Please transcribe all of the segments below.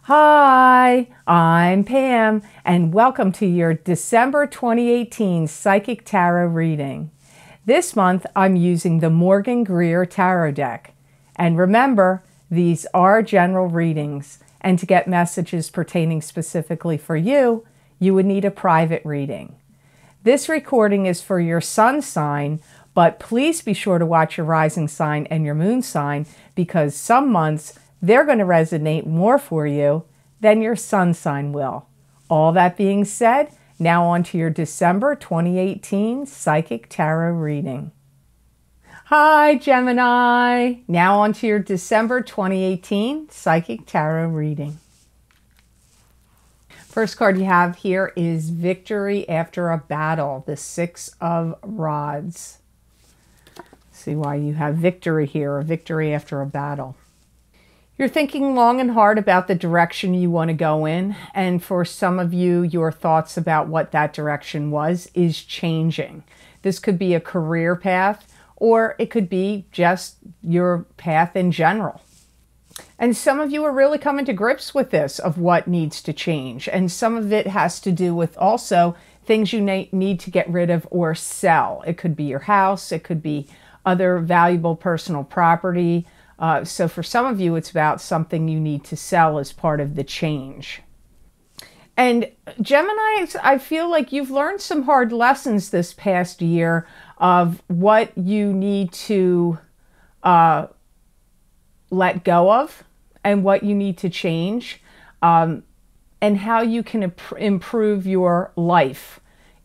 Hi, I'm Pam, and welcome to your December 2018 Psychic Tarot reading. This month, I'm using the Morgan Greer Tarot deck. And remember, these are general readings, and to get messages pertaining specifically for you, you would need a private reading. This recording is for your sun sign, but please be sure to watch your rising sign and your moon sign, because some months they're going to resonate more for you than your sun sign will. All that being said, now on to your December 2018 Psychic Tarot reading. Hi, Gemini! Now on to your December 2018 Psychic Tarot reading. First card you have here is Victory After a Battle, the Six of Rods. See why you have victory here, or victory after a battle. You're thinking long and hard about the direction you want to go in, and for some of you, your thoughts about what that direction was is changing. This could be a career path, or it could be just your path in general. And some of you are really coming to grips with this, of what needs to change. And some of it has to do with also things you need to get rid of or sell. It could be your house, it could be other valuable personal property. So for some of you, it's about something you need to sell as part of the change. And Geminis, I feel like you've learned some hard lessons this past year of what you need to let go of and what you need to change, and how you can improve your life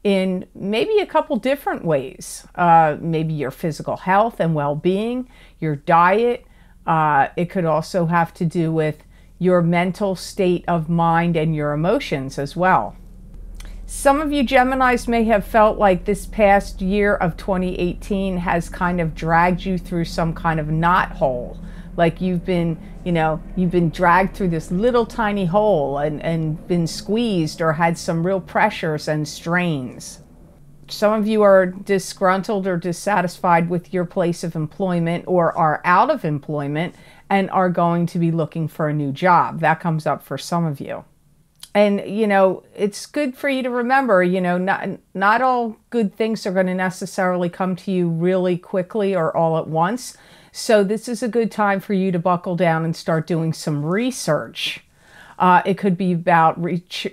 in maybe a couple different ways. Maybe your physical health and well-being, your diet. It could also have to do with your mental state of mind and your emotions as well. Some of you Geminis may have felt like this past year of 2018 has kind of dragged you through some kind of knot hole. Like you've been dragged through this little tiny hole and been squeezed or had some real pressures and strains. Some of you are disgruntled or dissatisfied with your place of employment, or are out of employment and are going to be looking for a new job. That comes up for some of you. And, it's good for you to remember, not all good things are going to necessarily come to you really quickly or all at once. So this is a good time for you to buckle down and start doing some research. It could be about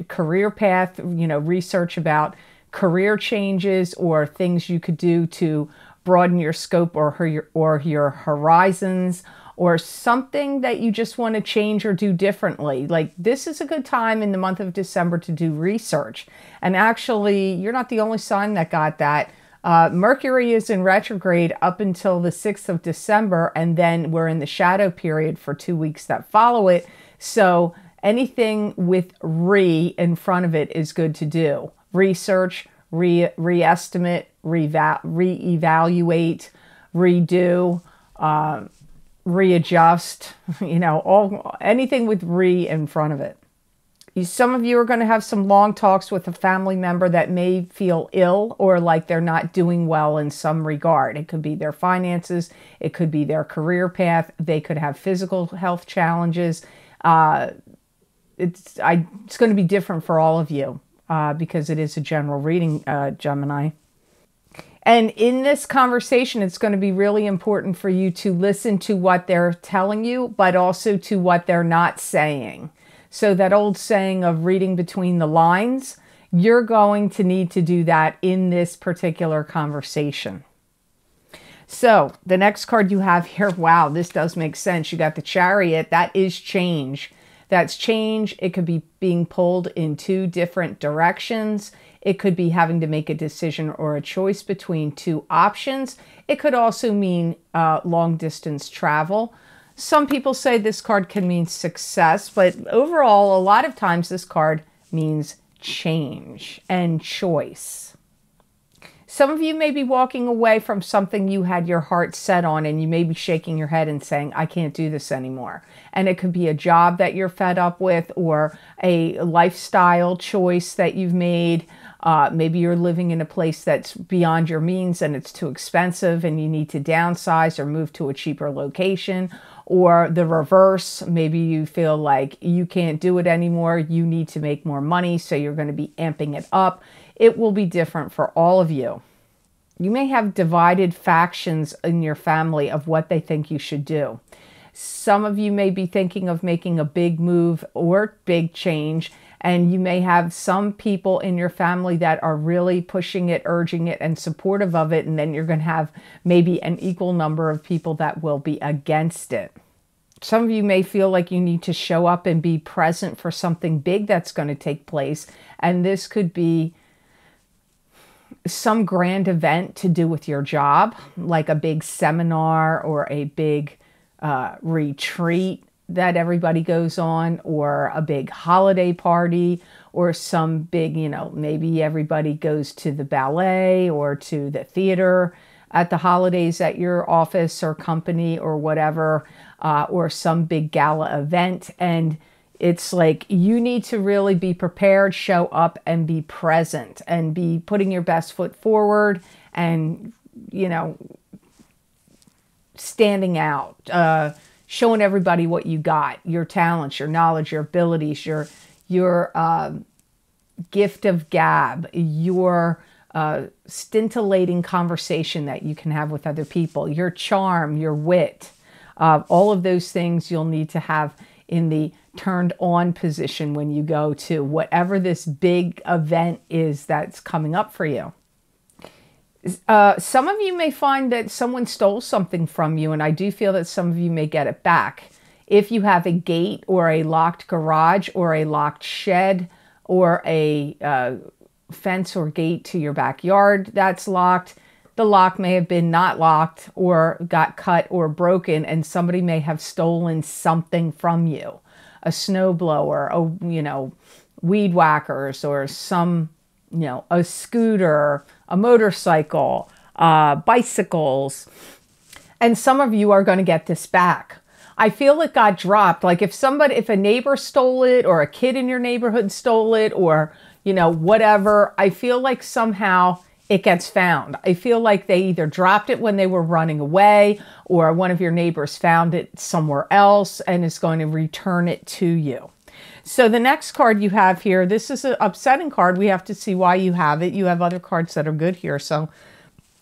career path, research about career changes or things you could do to broaden your scope or your horizons, or something that you just want to change or do differently. Like, this is a good time in the month of December to do research. And actually, you're not the only sign that got that. Mercury is in retrograde up until the 6th of December, and then we're in the shadow period for 2 weeks that follow it. So anything with re in front of it is good to do. Research, reestimate, reevaluate, redo, readjust, anything with re in front of it. Some of you are going to have some long talks with a family member that may feel ill or like they're not doing well in some regard. It could be their finances. It could be their career path. They could have physical health challenges. It's going to be different for all of you because it is a general reading, Gemini. And in this conversation, it's going to be really important for you to listen to what they're telling you, but also to what they're not saying. So that old saying of reading between the lines, you're going to need to do that in this particular conversation. So the next card you have here, wow, this does make sense. You got the Chariot. That is change. That's change. It could be being pulled in two different directions. It could be having to make a decision or a choice between two options. It could also mean long distance travel. Some people say this card can mean success, but overall, a lot of times this card means change and choice. Some of you may be walking away from something you had your heart set on, and you may be shaking your head and saying, I can't do this anymore. And it could be a job that you're fed up with, or a lifestyle choice that you've made. Maybe you're living in a place that's beyond your means and it's too expensive and you need to downsize or move to a cheaper location. Or the reverse, maybe you feel like you can't do it anymore. You need to make more money, so you're going to be amping it up. It will be different for all of you. You may have divided factions in your family of what they think you should do. Some of you may be thinking of making a big move or big change, and you may have some people in your family that are really pushing it, urging it, and supportive of it, and then you're going to have maybe an equal number of people that will be against it. Some of you may feel like you need to show up and be present for something big that's going to take place, and this could be some grand event to do with your job, like a big seminar or a big retreat that everybody goes on, or a big holiday party, or some big, maybe everybody goes to the ballet or to the theater at the holidays at your office or company or whatever, or some big gala event. And it's like you need to really be prepared, show up, and be present, and be putting your best foot forward, and, standing out, showing everybody what you got, your talents, your knowledge, your abilities, your gift of gab, your scintillating conversation that you can have with other people, your charm, your wit, all of those things you'll need to have in the turned on position when you go to whatever this big event is that's coming up for you. Some of you may find that someone stole something from you, and I do feel that some of you may get it back. If you have a gate or a locked garage or a locked shed or a fence or gate to your backyard that's locked, the lock may have been not locked or got cut or broken, and somebody may have stolen something from you. A snowblower, weed whackers, or some, a scooter, a motorcycle, bicycles. And some of you are going to get this back. I feel it got dropped. Like if a neighbor stole it, or a kid in your neighborhood stole it, or, whatever, I feel like somehow it gets found. I feel like they either dropped it when they were running away, or one of your neighbors found it somewhere else and is going to return it to you. So the next card you have here, this is an upsetting card. We have to see why you have it. You have other cards that are good here. So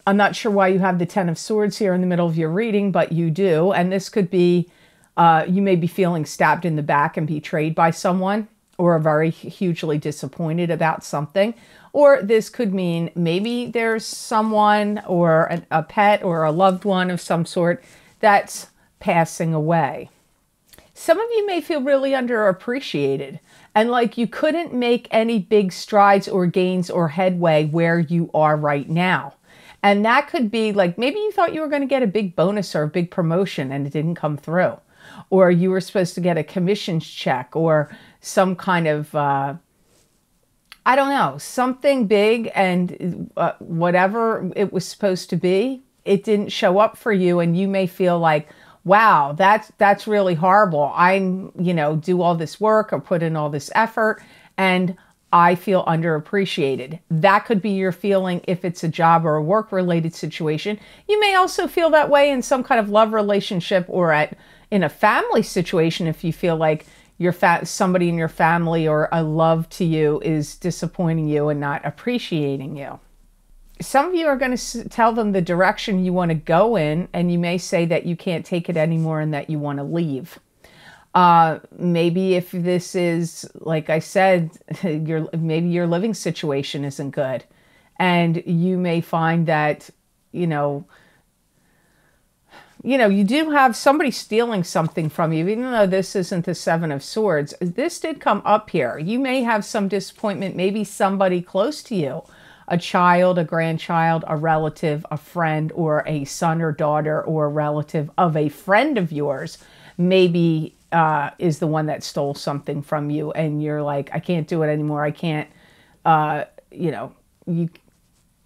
I'm not sure why you have the Ten of Swords here in the middle of your reading, but you do. And this could be, you may be feeling stabbed in the back and betrayed by someone, or very hugely disappointed about something. Or this could mean maybe there's someone, or a pet or a loved one of some sort that's passing away. Some of you may feel really underappreciated, and like you couldn't make any big strides or gains or headway where you are right now. And that could be like, maybe you thought you were going to get a big bonus or a big promotion and it didn't come through. Or you were supposed to get a commissions check, or some kind of, I don't know, something big, and whatever it was supposed to be, it didn't show up for you. And you may feel like, wow, that's really horrible. Do all this work or put in all this effort, and I feel underappreciated. That could be your feeling if it's a job or a work-related situation. You may also feel that way in some kind of love relationship, or in a family situation, if you feel like somebody in your family or a love to you is disappointing you and not appreciating you. Some of you are going to tell them the direction you want to go in, and you may say that you can't take it anymore and that you want to leave. Maybe if this is, like I said, maybe your living situation isn't good, and you may find that, you do have somebody stealing something from you, even though this isn't the Seven of Swords. This did come up here. You may have some disappointment, maybe somebody close to you, a child, a grandchild, a relative, a friend, or a son or daughter or a relative of a friend of yours, maybe is the one that stole something from you, and you're like, I can't do it anymore. I can't,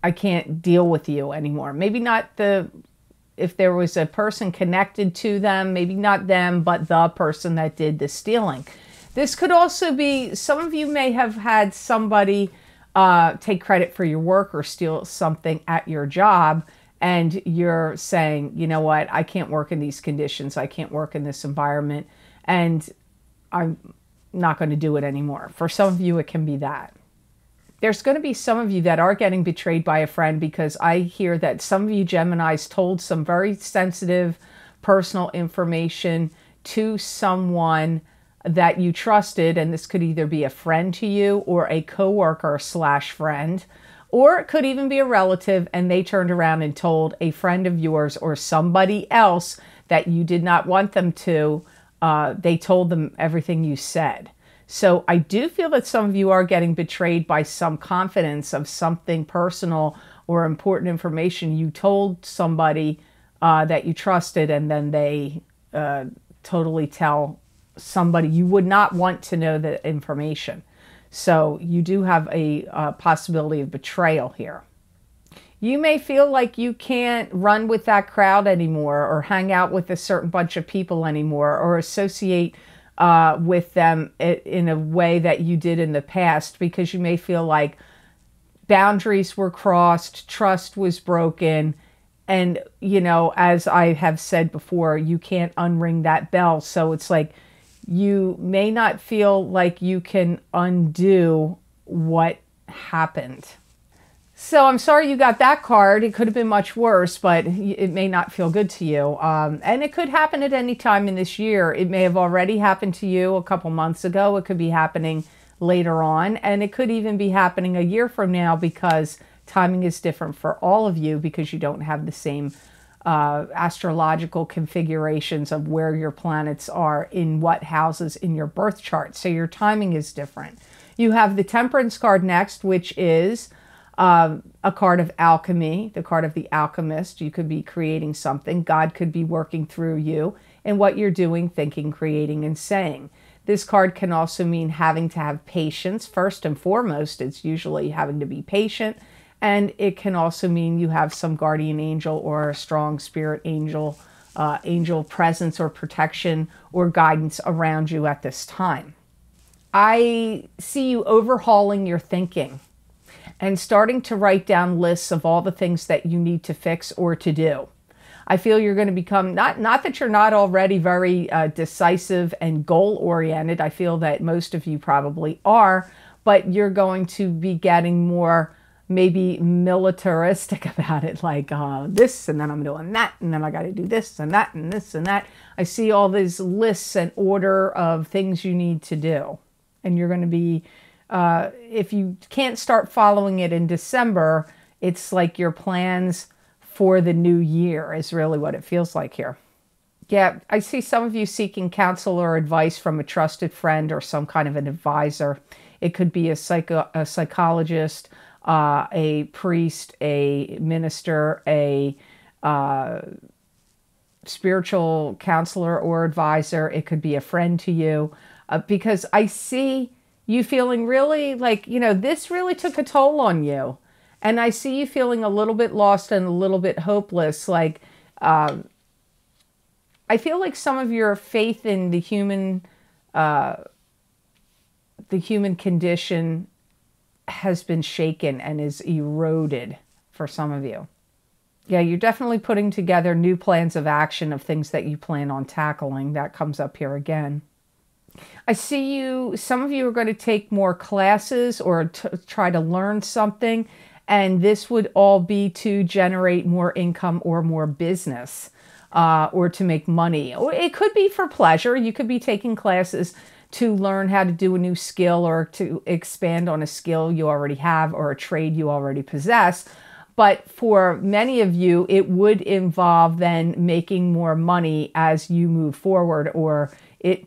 I can't deal with you anymore. Maybe not if there was a person connected to them, maybe not them, but the person that did the stealing. This could also be, some of you may have had somebody take credit for your work or steal something at your job, and you're saying, you know what, I can't work in these conditions, I can't work in this environment, and I'm not going to do it anymore. For some of you, it can be that. There's going to be some of you that are getting betrayed by a friend, because I hear that some of you Geminis told some very sensitive personal information to someone that you trusted, and this could either be a friend to you or a coworker slash friend, or it could even be a relative, and they turned around and told a friend of yours or somebody else that you did not want them to. They told them everything you said. So I do feel that some of you are getting betrayed by some confidence of something personal or important information you told somebody that you trusted, and then they totally tell somebody you would not want to know the information. So you do have a possibility of betrayal here. You may feel like you can't run with that crowd anymore, or hang out with a certain bunch of people anymore, or associate with them in a way that you did in the past, because you may feel like boundaries were crossed, trust was broken, and, you know, as I have said before, you can't unring that bell. So it's like you may not feel like you can undo what happened. So I'm sorry you got that card. It could have been much worse, but it may not feel good to you. And it could happen at any time in this year. It may have already happened to you a couple months ago. It could be happening later on. And it could even be happening a year from now, because timing is different for all of you, because you don't have the same astrological configurations of where your planets are in what houses in your birth chart. So your timing is different. You have the Temperance card next, which is a card of alchemy, the card of the alchemist. You could be creating something. God could be working through you in what you're doing, thinking, creating, and saying. This card can also mean having to have patience. First and foremost, it's usually having to be patient. And it can also mean you have some guardian angel or a strong spirit angel, angel presence or protection or guidance around you at this time. I see you overhauling your thinking and starting to write down lists of all the things that you need to fix or to do. I feel you're going to become, not that you're not already very decisive and goal-oriented. I feel that most of you probably are, but you're going to be getting more maybe militaristic about it, like this, and then I'm doing that, and then I got to do this and that and this and that. I see all these lists and order of things you need to do. And you're going to be, if you can't start following it in December, it's like your plans for the new year is really what it feels like here. Yeah, I see some of you seeking counsel or advice from a trusted friend or some kind of an advisor. It could be a psychologist, a priest, a minister, a spiritual counselor or advisor. It could be a friend to you, because I see you feeling really like, you know, this really took a toll on you. And I see you feeling a little bit lost and a little bit hopeless. Like, I feel like some of your faith in the human condition has been shaken and is eroded for some of you. Yeah, you're definitely putting together new plans of action of things that you plan on tackling. That comes up here again. I see you, some of you are going to take more classes or try to learn something, and this would all be to generate more income or more business, or to make money. Or it could be for pleasure. You could be taking classes to learn how to do a new skill or to expand on a skill you already have or a trade you already possess. But for many of you, it would involve then making more money as you move forward, or it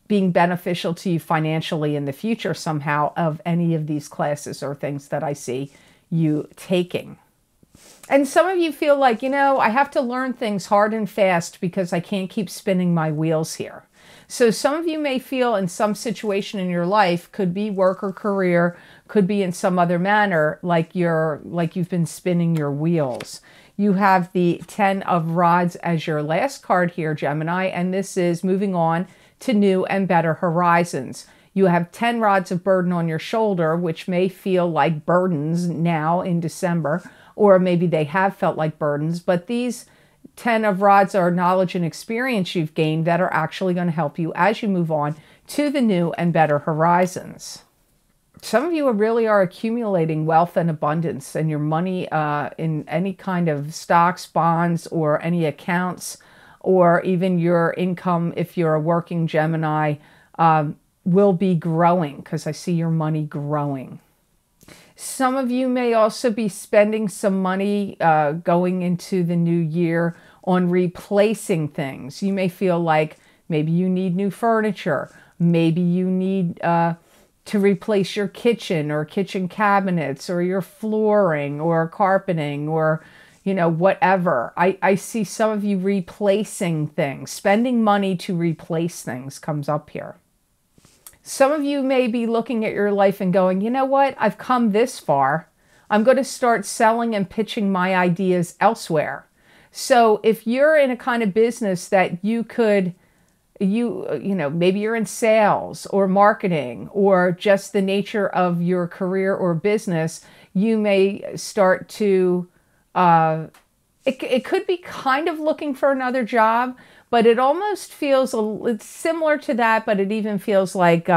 being beneficial to you financially in the future somehow of any of these classes or things that I see you taking. And some of you feel like, you know, I have to learn things hard and fast because I can't keep spinning my wheels here. So some of you may feel in some situation in your life, could be work or career, could be in some other manner, like you've been spinning your wheels. You have the 10 of Rods as your last card here, Gemini, and this is moving on to new and better horizons. You have 10 rods of burden on your shoulder, which may feel like burdens now in December, or maybe they have felt like burdens, but these 10 of Rods are knowledge and experience you've gained that are actually going to help you as you move on to the new and better horizons. Some of you really are accumulating wealth and abundance, and your money in any kind of stocks, bonds, or any accounts, or even your income if you're a working Gemini, will be growing, because I see your money growing. Some of you may also be spending some money going into the new year on replacing things. You may feel like maybe you need new furniture. Maybe you need to replace your kitchen or kitchen cabinets or your flooring or carpeting or, you know, whatever. I see some of you replacing things. Spending money to replace things comes up here. Some of you may be looking at your life and going, you know what, I've come this far. I'm going to start selling and pitching my ideas elsewhere. So if you're in a kind of business that you could, you know, maybe you're in sales or marketing or just the nature of your career or business, you may start to, it could be kind of looking for another job, but it almost feels, it's similar to that, but it even feels like,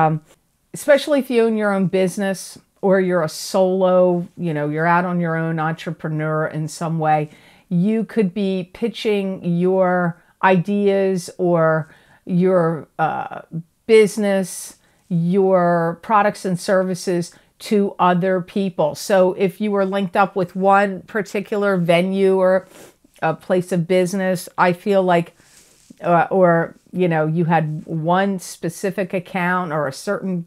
especially if you own your own business or you're a solo, you know, you're out on your own, entrepreneur in some way, you could be pitching your ideas or your business, your products and services to other people. So if you were linked up with one particular venue or a place of business, I feel like, or, you know, you had one specific account or a certain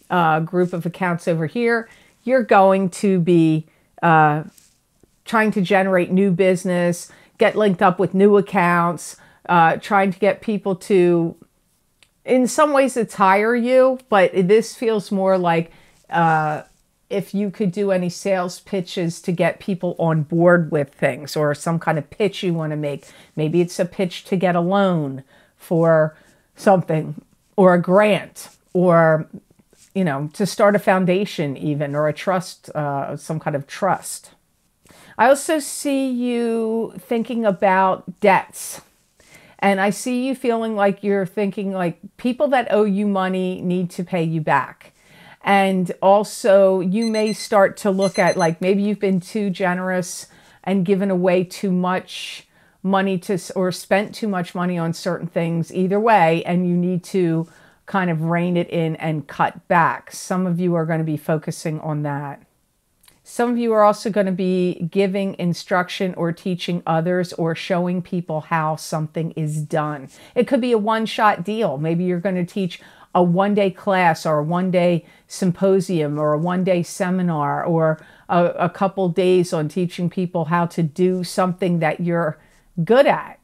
group of accounts over here, you're going to be trying to generate new business, get linked up with new accounts, trying to get people to, in some ways it's hire you, but this feels more like if you could do any sales pitches to get people on board with things or some kind of pitch you want to make. Maybe it's a pitch to get a loan for something or a grant or, you know, to start a foundation even, or a trust, some kind of trust. I also see you thinking about debts. And I see you feeling like you're thinking like people that owe you money need to pay you back. And also you may start to look at like maybe you've been too generous and given away too much money to, or spent too much money on certain things either way, and you need to kind of rein it in and cut back. Some of you are going to be focusing on that. Some of you are also going to be giving instruction or teaching others or showing people how something is done. It could be a one-shot deal. Maybe you're going to teach a one-day class or a one-day symposium or a one-day seminar or a couple days on teaching people how to do something that you're good at.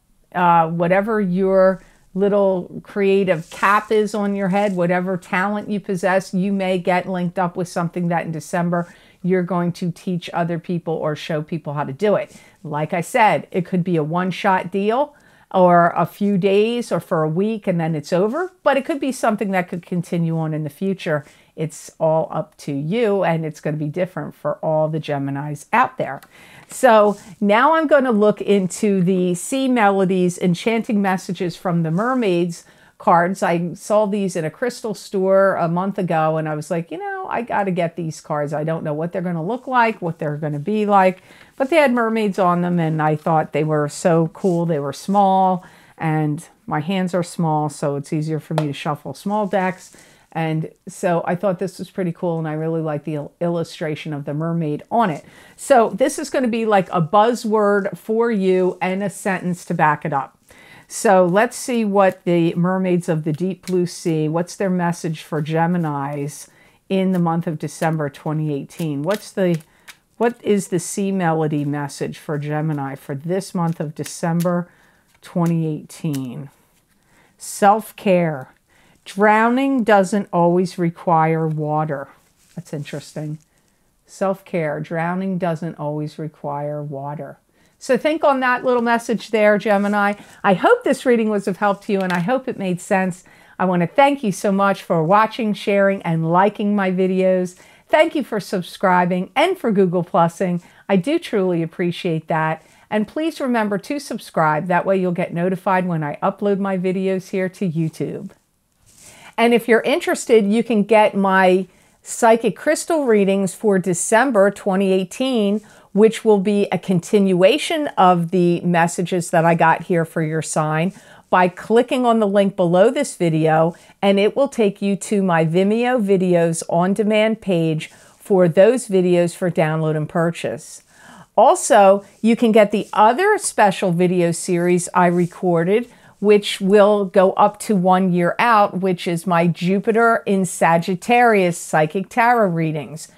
Whatever your little creative cap is on your head, whatever talent you possess, you may get linked up with something that in December you're going to teach other people or show people how to do it. Like I said, it could be a one-shot deal or a few days or for a week and then it's over, but it could be something that could continue on in the future. It's all up to you, and it's going to be different for all the Geminis out there. So now I'm going to look into the Sea Melodies Enchanting Messages from the Mermaids cards. I saw these in a crystal store a month ago, and I was like, you know, I got to get these cards. I don't know what they're going to look like, what they're going to be like, but they had mermaids on them, and I thought they were so cool. They were small, and my hands are small, so it's easier for me to shuffle small decks. And so I thought this was pretty cool, and I really like the illustration of the mermaid on it. So this is going to be like a buzzword for you and a sentence to back it up. So let's see what the Mermaids of the Deep Blue Sea, what's their message for Geminis in the month of December 2018? What is the Sea Melody message for Gemini for this month of December 2018? Self-care. Drowning doesn't always require water. That's interesting. Self-care. Drowning doesn't always require water. So think on that little message there, Gemini. I hope this reading was of help to you, and I hope it made sense. I want to thank you so much for watching, sharing, and liking my videos. Thank you for subscribing and for Google Plusing. I do truly appreciate that. And please remember to subscribe. That way you'll get notified when I upload my videos here to YouTube. And if you're interested, you can get my psychic crystal readings for December 2018, which will be a continuation of the messages that I got here for your sign, by clicking on the link below this video, and it will take you to my Vimeo videos on demand page for those videos for download and purchase. Also, you can get the other special video series I recorded, which will go up to 1 year out, which is my Jupiter in Sagittarius Psychic Tarot readings.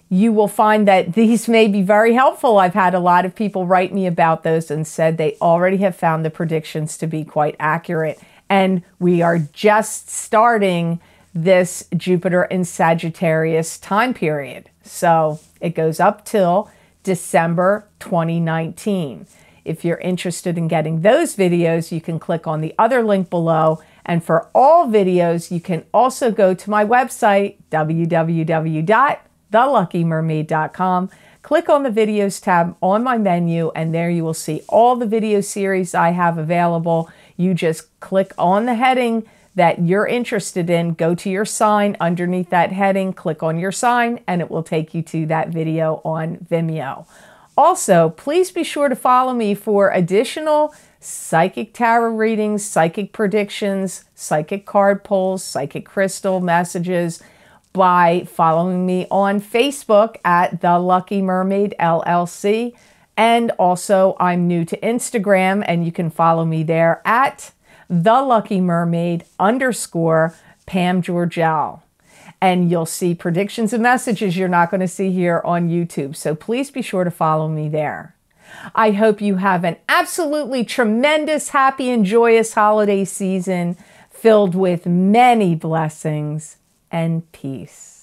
You will find that these may be very helpful. I've had a lot of people write me about those and said they already have found the predictions to be quite accurate. And we are just starting this Jupiter in Sagittarius time period. So it goes up till December 2019. If you're interested in getting those videos, you can click on the other link below. And for all videos, you can also go to my website, www.theluckymermaid.com. Click on the videos tab on my menu, and there you will see all the video series I have available. You just click on the heading that you're interested in, go to your sign underneath that heading, click on your sign, and it will take you to that video on Vimeo. Also, please be sure to follow me for additional psychic tarot readings, psychic predictions, psychic card pulls, psychic crystal messages by following me on Facebook at The Lucky Mermaid LLC. And also, I'm new to Instagram, and you can follow me there at TheLuckyMermaid_Pam Georgel. And you'll see predictions and messages you're not going to see here on YouTube. So please be sure to follow me there. I hope you have an absolutely tremendous, happy, and joyous holiday season filled with many blessings and peace.